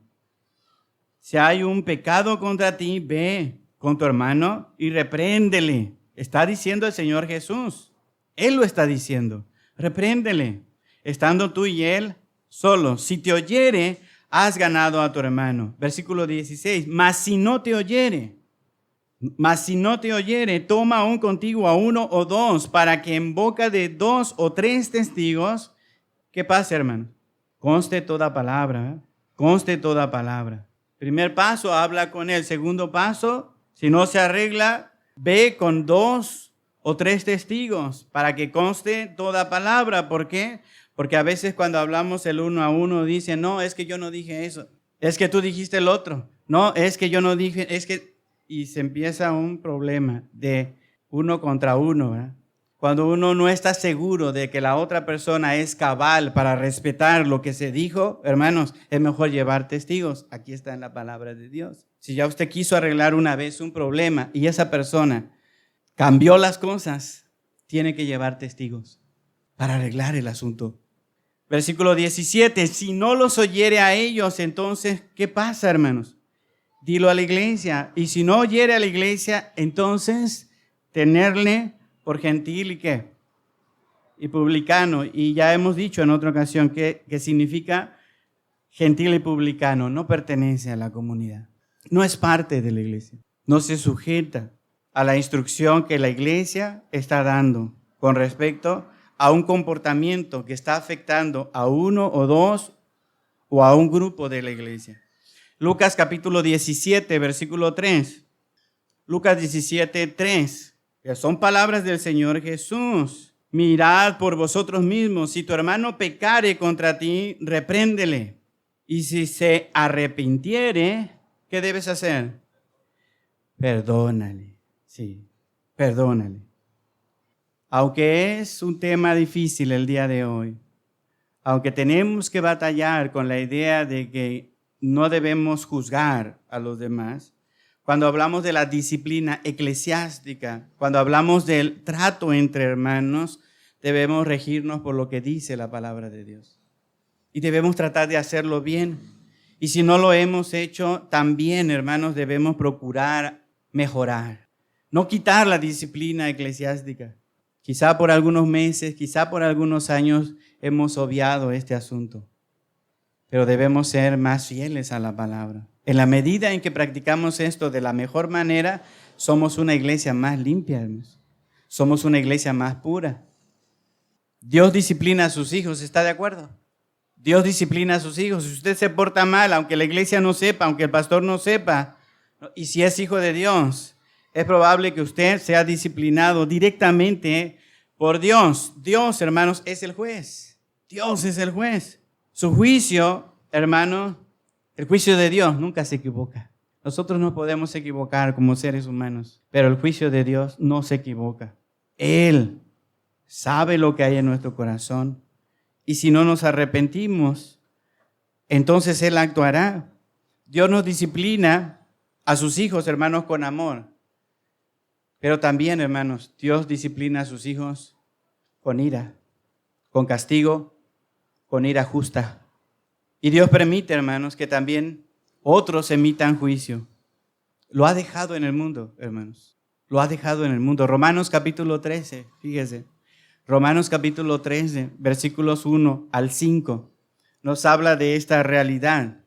Si hay un pecado contra ti, ve con tu hermano y repréndele. Está diciendo el Señor Jesús. Él lo está diciendo. Repréndele, estando tú y él solos. Si te oyere, has ganado a tu hermano. Versículo 16. Mas si no te oyere, toma aún contigo a uno o dos, para que en boca de 2 o 3 testigos, ¿qué pasa, hermano? Conste toda palabra, ¿eh? Conste toda palabra. Primer paso, habla con él. Segundo paso, si no se arregla, ve con 2 o 3 testigos para que conste toda palabra. ¿Por qué? Porque a veces cuando hablamos el uno a uno dicen, no, es que yo no dije eso. Es que tú dijiste el otro. No, es que yo no dije, es que... Y se empieza un problema de uno contra uno, ¿verdad? Cuando uno no está seguro de que la otra persona es cabal para respetar lo que se dijo, hermanos, es mejor llevar testigos. Aquí está en la palabra de Dios. Si ya usted quiso arreglar una vez un problema y esa persona cambió las cosas, tiene que llevar testigos para arreglar el asunto. Versículo 17, si no los oyere a ellos, entonces, ¿qué pasa, hermanos? Dilo a la iglesia. Y si no oyere a la iglesia, entonces, tenerle por gentil y ¿qué? Y publicano. Y ya hemos dicho en otra ocasión que significa gentil y publicano. No pertenece a la comunidad. No es parte de la iglesia. No se sujeta a la instrucción que la iglesia está dando con respecto a un comportamiento que está afectando a uno o dos o a un grupo de la iglesia. Lucas capítulo 17, versículo 3. Lucas 17, 3. Que son palabras del Señor Jesús. Mirad por vosotros mismos, si tu hermano pecare contra ti, repréndele. Y si se arrepintiere, ¿qué debes hacer? Perdónale. Sí, perdónale. Aunque es un tema difícil el día de hoy, aunque tenemos que batallar con la idea de que no debemos juzgar a los demás, cuando hablamos de la disciplina eclesiástica, cuando hablamos del trato entre hermanos, debemos regirnos por lo que dice la palabra de Dios. Y debemos tratar de hacerlo bien. Y si no lo hemos hecho, también, hermanos, debemos procurar mejorar. No quitar la disciplina eclesiástica. Quizá por algunos meses, quizá por algunos años hemos obviado este asunto. Pero debemos ser más fieles a la palabra. En la medida en que practicamos esto de la mejor manera, somos una iglesia más limpia, hermanos. Somos una iglesia más pura. Dios disciplina a sus hijos, ¿está de acuerdo? Dios disciplina a sus hijos. Si usted se porta mal, aunque la iglesia no sepa, aunque el pastor no sepa, y si es hijo de Dios, es probable que usted sea disciplinado directamente por Dios. Dios, hermanos, es el juez. Dios es el juez. Su juicio, hermano, el juicio de Dios nunca se equivoca. Nosotros no podemos equivocar como seres humanos, pero el juicio de Dios no se equivoca. Él sabe lo que hay en nuestro corazón. Y si no nos arrepentimos, entonces Él actuará. Dios nos disciplina a sus hijos, hermanos, con amor. Pero también, hermanos, Dios disciplina a sus hijos con ira, con castigo, con ira justa. Y Dios permite, hermanos, que también otros emitan juicio. Lo ha dejado en el mundo, hermanos. Lo ha dejado en el mundo. Romanos capítulo 13, fíjese. Romanos capítulo 13, versículos 1 al 5, nos habla de esta realidad.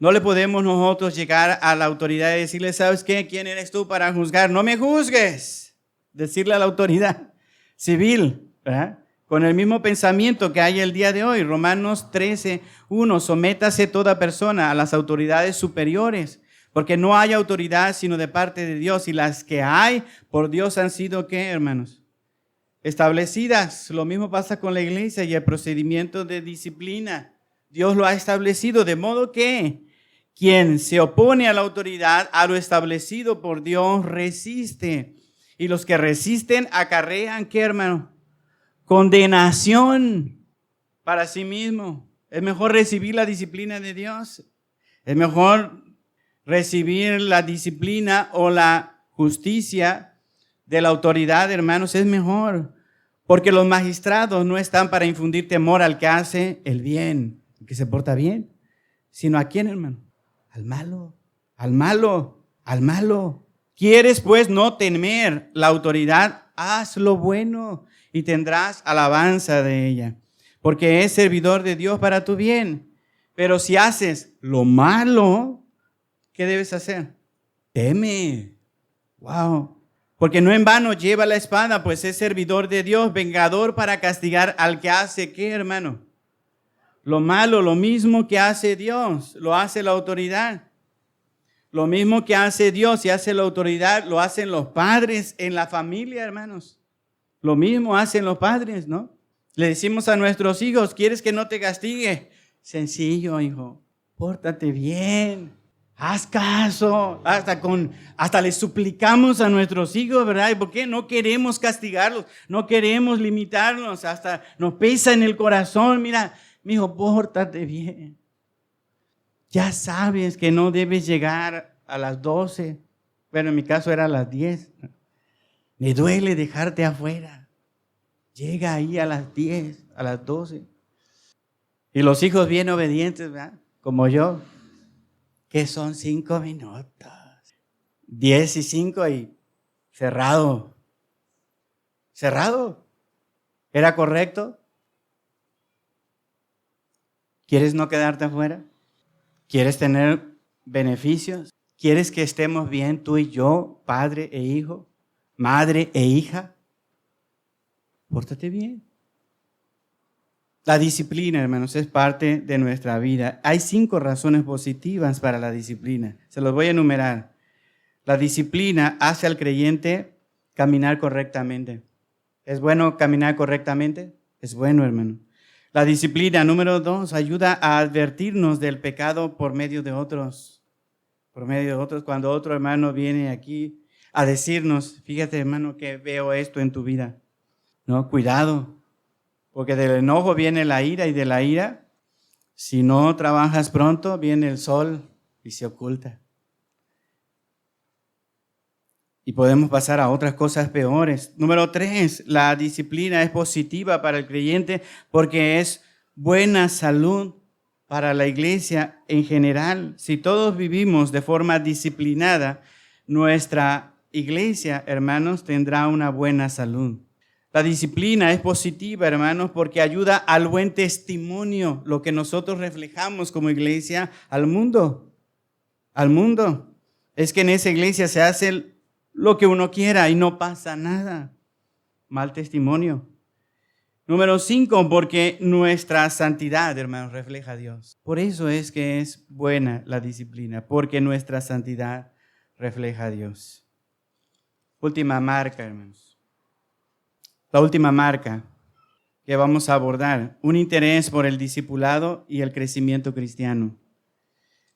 No le podemos nosotros llegar a la autoridad y decirle, ¿sabes qué? ¿Quién eres tú para juzgar? No me juzgues. Decirle a la autoridad civil, ¿verdad? Con el mismo pensamiento que hay el día de hoy. Romanos 13, 1, sométase toda persona a las autoridades superiores, porque no hay autoridad sino de parte de Dios, y las que hay por Dios han sido, ¿qué, hermanos? Establecidas. Lo mismo pasa con la iglesia y el procedimiento de disciplina. Dios lo ha establecido, de modo que quien se opone a la autoridad, a lo establecido por Dios, resiste. Y los que resisten acarrean, ¿qué, hermano? Condenación para sí mismo. Es mejor recibir la disciplina de Dios. Es mejor recibir la disciplina o la justicia de la autoridad, hermanos, es mejor. Porque los magistrados no están para infundir temor al que hace el bien, el que se porta bien, sino ¿a quién, hermano? Al malo, al malo, al malo. ¿Quieres pues no temer la autoridad? Haz lo bueno y tendrás alabanza de ella, porque es servidor de Dios para tu bien. Pero si haces lo malo, ¿qué debes hacer? Teme. Wow. Porque no en vano lleva la espada, pues es servidor de Dios, vengador para castigar al que hace, ¿qué, hermano? Lo malo, lo mismo que hace Dios, lo hace la autoridad. Lo mismo que hace Dios y hace la autoridad, lo hacen los padres en la familia, hermanos. Lo mismo hacen los padres, ¿no? Le decimos a nuestros hijos, ¿quieres que no te castigue? Sencillo, hijo, pórtate bien. Haz caso, hasta les suplicamos a nuestros hijos, ¿verdad? ¿Y por qué? No queremos castigarlos, no queremos limitarlos, hasta nos pesa en el corazón. Mira, mi hijo, pórtate bien. Ya sabes que no debes llegar a las 12. Bueno, en mi caso era a las 10. Me duele dejarte afuera. Llega ahí a las 10, a las 12. Y los hijos bien obedientes, ¿verdad? Como yo. Que son 5 minutos. 10 y 5 y cerrado. Cerrado. ¿Era correcto? ¿Quieres no quedarte afuera? ¿Quieres tener beneficios? ¿Quieres que estemos bien tú y yo, padre e hijo, madre e hija? Pórtate bien. La disciplina, hermanos, es parte de nuestra vida. Hay 5 razones positivas para la disciplina. Se los voy a enumerar. La disciplina hace al creyente caminar correctamente. ¿Es bueno caminar correctamente? Es bueno, hermano. La disciplina, número 2, ayuda a advertirnos del pecado por medio de otros. Por medio de otros, cuando otro hermano viene aquí a decirnos, fíjate, hermano, que veo esto en tu vida. No, cuidado, porque del enojo viene la ira y de la ira, si no trabajas pronto, viene el sol y se oculta. Y podemos pasar a otras cosas peores. Número 3, la disciplina es positiva para el creyente porque es buena salud para la iglesia en general. Si todos vivimos de forma disciplinada, nuestra iglesia, hermanos, tendrá una buena salud. La disciplina es positiva, hermanos, porque ayuda al buen testimonio, lo que nosotros reflejamos como iglesia al mundo. Al mundo. Es que en esa iglesia se hace lo que uno quiera y no pasa nada. Mal testimonio. Número 5, porque nuestra santidad, hermanos, refleja a Dios. Por eso es que es buena la disciplina, porque nuestra santidad refleja a Dios. Última marca, hermanos. La última marca que vamos a abordar, un interés por el discipulado y el crecimiento cristiano.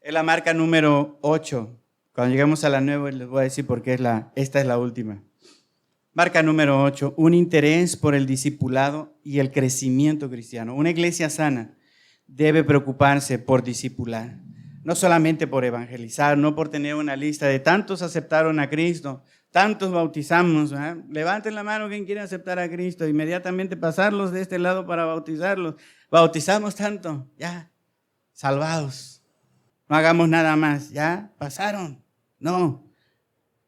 Es la marca número 8. Cuando lleguemos a la 9 les voy a decir por qué esta es la última. Marca número 8, un interés por el discipulado y el crecimiento cristiano. Una iglesia sana debe preocuparse por discipular, no solamente por evangelizar, no por tener una lista de tantos aceptaron a Cristo, tantos bautizamos. Levanten la mano quien quiere aceptar a Cristo, inmediatamente pasarlos de este lado para bautizarlos. Bautizamos tanto, ya, salvados. No hagamos nada más, ya, pasaron. No.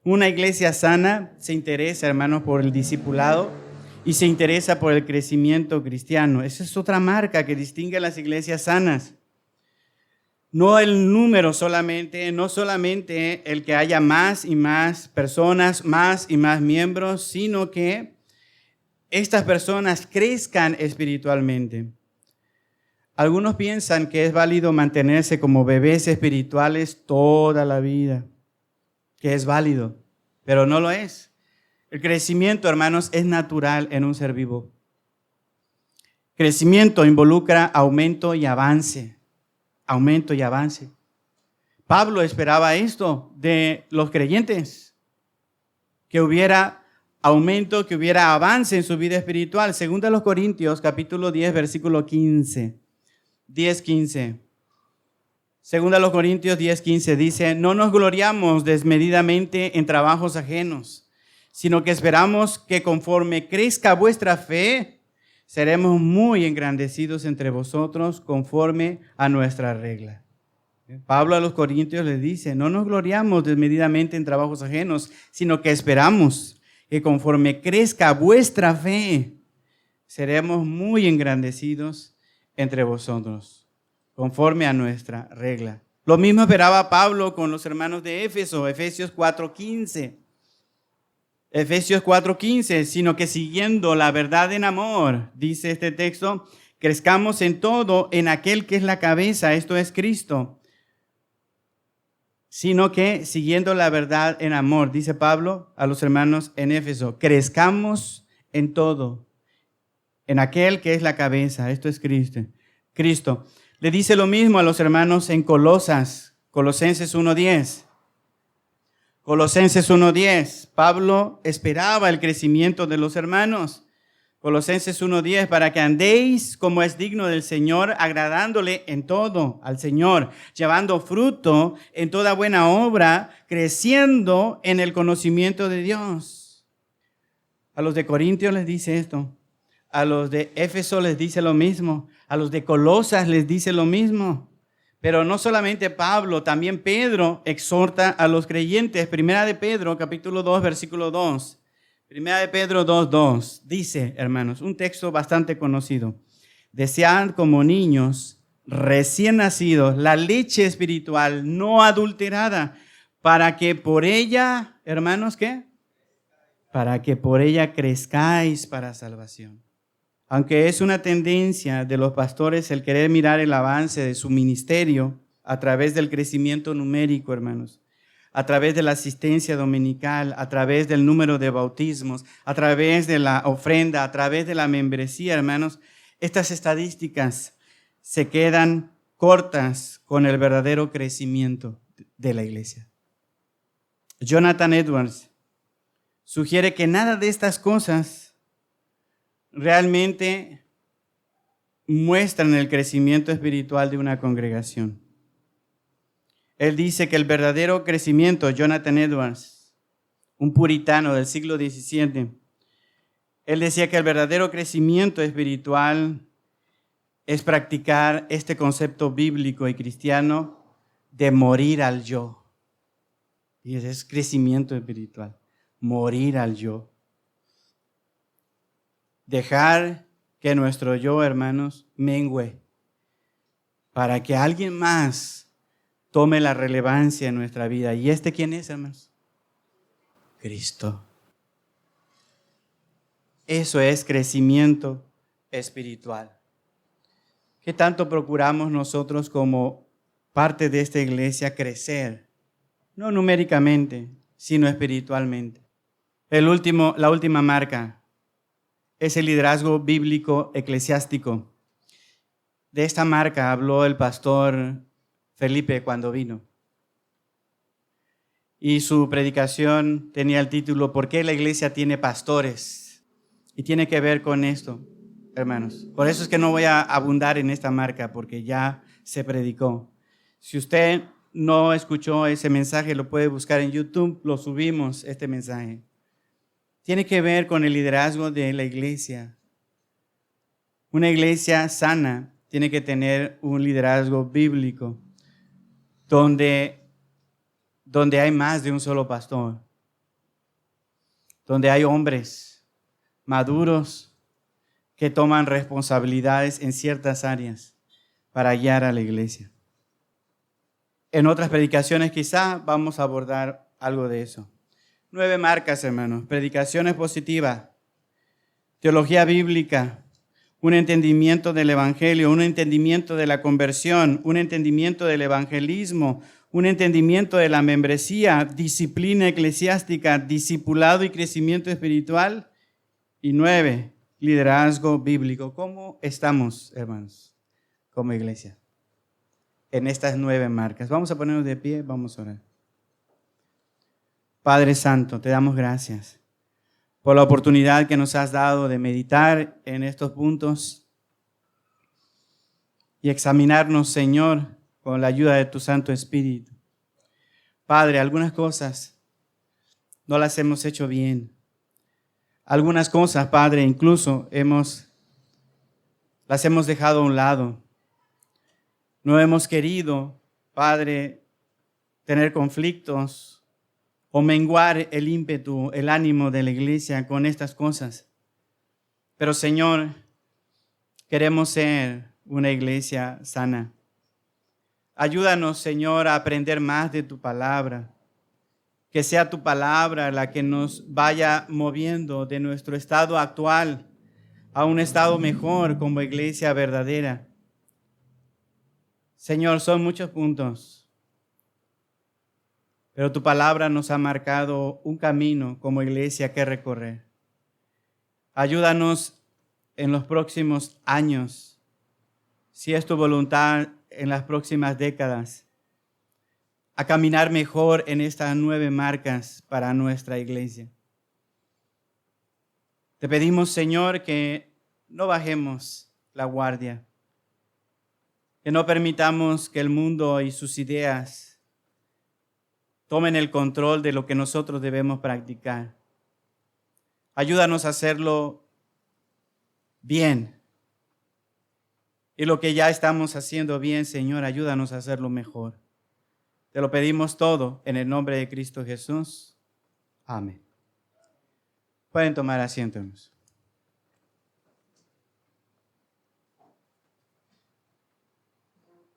Una iglesia sana se interesa, hermanos, por el discipulado y se interesa por el crecimiento cristiano. Esa es otra marca que distingue a las iglesias sanas. No el número solamente, no solamente el que haya más y más personas, más y más miembros, sino que estas personas crezcan espiritualmente. Algunos piensan que es válido mantenerse como bebés espirituales toda la vida, que es válido, pero no lo es. El crecimiento, hermanos, es natural en un ser vivo. Crecimiento involucra aumento y avance. Aumento y avance. Pablo esperaba esto de los creyentes, que hubiera aumento, que hubiera avance en su vida espiritual. Segunda a los Corintios, capítulo 10, versículo 15. 10:15. Segunda a los Corintios 10:15 dice, no nos gloriamos desmedidamente en trabajos ajenos, sino que esperamos que conforme crezca vuestra fe, seremos muy engrandecidos entre vosotros conforme a nuestra regla. Pablo a los Corintios les dice, no nos gloriamos desmedidamente en trabajos ajenos, sino que esperamos que conforme crezca vuestra fe, seremos muy engrandecidos entre vosotros, conforme a nuestra regla. Lo mismo esperaba Pablo con los hermanos de Éfeso, Efesios 4:15. Efesios 4:15, sino que siguiendo la verdad en amor, dice este texto, crezcamos en todo en aquel que es la cabeza, esto es Cristo. Sino que siguiendo la verdad en amor, dice Pablo a los hermanos en Éfeso, crezcamos en todo en aquel que es la cabeza, esto es Cristo. Le dice lo mismo a los hermanos en Colosenses 1:10. Colosenses 1:10. Pablo esperaba el crecimiento de los hermanos. Colosenses 1:10, para que andéis como es digno del Señor, agradándole en todo al Señor, llevando fruto en toda buena obra, creciendo en el conocimiento de Dios. A los de Corintios les dice esto. A los de Éfeso les dice lo mismo. A los de Colosas les dice lo mismo. Pero no solamente Pablo, también Pedro exhorta a los creyentes. Primera de Pedro, capítulo 2, versículo 2. Primera de Pedro 2:2. Dice, hermanos, un texto bastante conocido. Desead como niños recién nacidos la leche espiritual no adulterada, para que por ella, hermanos, ¿qué? Para que por ella crezcáis para salvación. Aunque es una tendencia de los pastores el querer mirar el avance de su ministerio a través del crecimiento numérico, hermanos. a través de la asistencia dominical, a través del número de bautismos, a través de la ofrenda, a través de la membresía, hermanos, estas estadísticas se quedan cortas con el verdadero crecimiento de la iglesia. Jonathan Edwards sugiere que nada de estas cosas realmente muestran el crecimiento espiritual de una congregación. Él dice que el verdadero crecimiento, Jonathan Edwards, un puritano del siglo XVII, él decía que el verdadero crecimiento espiritual es practicar este concepto bíblico y cristiano de morir al yo. Y ese es crecimiento espiritual, morir al yo. Dejar que nuestro yo, hermanos, mengüe para que alguien más tome la relevancia en nuestra vida. ¿Y quién es, hermanos? Cristo. Eso es crecimiento espiritual. ¿Qué tanto procuramos nosotros como parte de esta iglesia crecer? No numéricamente, sino espiritualmente. La última marca es el liderazgo bíblico eclesiástico. De esta marca habló el pastor Felipe cuando vino. Y su predicación tenía el título ¿Por qué la iglesia tiene pastores? Y tiene que ver con esto, hermanos. Por eso es que no voy a abundar en esta marca, porque ya se predicó. Si usted no escuchó ese mensaje, lo puede buscar en YouTube, lo subimos, este mensaje. Tiene que ver con el liderazgo de la iglesia. Una iglesia sana tiene que tener un liderazgo bíblico, donde hay más de un solo pastor, donde hay hombres maduros que toman responsabilidades en ciertas áreas para guiar a la iglesia. En otras predicaciones quizá vamos a abordar algo de eso. 9 marcas, hermanos. Predicaciones positivas, teología bíblica, un entendimiento del evangelio, un entendimiento de la conversión, un entendimiento del evangelismo, un entendimiento de la membresía, disciplina eclesiástica, discipulado y crecimiento espiritual. Y 9, liderazgo bíblico. ¿Cómo estamos, hermanos, como iglesia? En estas 9 marcas. Vamos a ponernos de pie, vamos a orar. Padre Santo, te damos gracias por la oportunidad que nos has dado de meditar en estos puntos y examinarnos, Señor, con la ayuda de tu Santo Espíritu. Padre, algunas cosas no las hemos hecho bien. Algunas cosas, Padre, incluso las hemos dejado a un lado. No hemos querido, Padre, tener conflictos o menguar el ímpetu, el ánimo de la iglesia con estas cosas. Pero, Señor, queremos ser una iglesia sana. Ayúdanos, Señor, a aprender más de tu palabra. Que sea tu palabra la que nos vaya moviendo de nuestro estado actual a un estado mejor como iglesia verdadera. Señor, son muchos puntos, pero tu palabra nos ha marcado un camino como iglesia que recorrer. Ayúdanos en los próximos años, si es tu voluntad, en las próximas décadas, a caminar mejor en estas 9 marcas para nuestra iglesia. Te pedimos, Señor, que no bajemos la guardia, que no permitamos que el mundo y sus ideas tomen el control de lo que nosotros debemos practicar. Ayúdanos a hacerlo bien. Y lo que ya estamos haciendo bien, Señor, ayúdanos a hacerlo mejor. Te lo pedimos todo en el nombre de Cristo Jesús. Amén. Pueden tomar asiento, hermanos.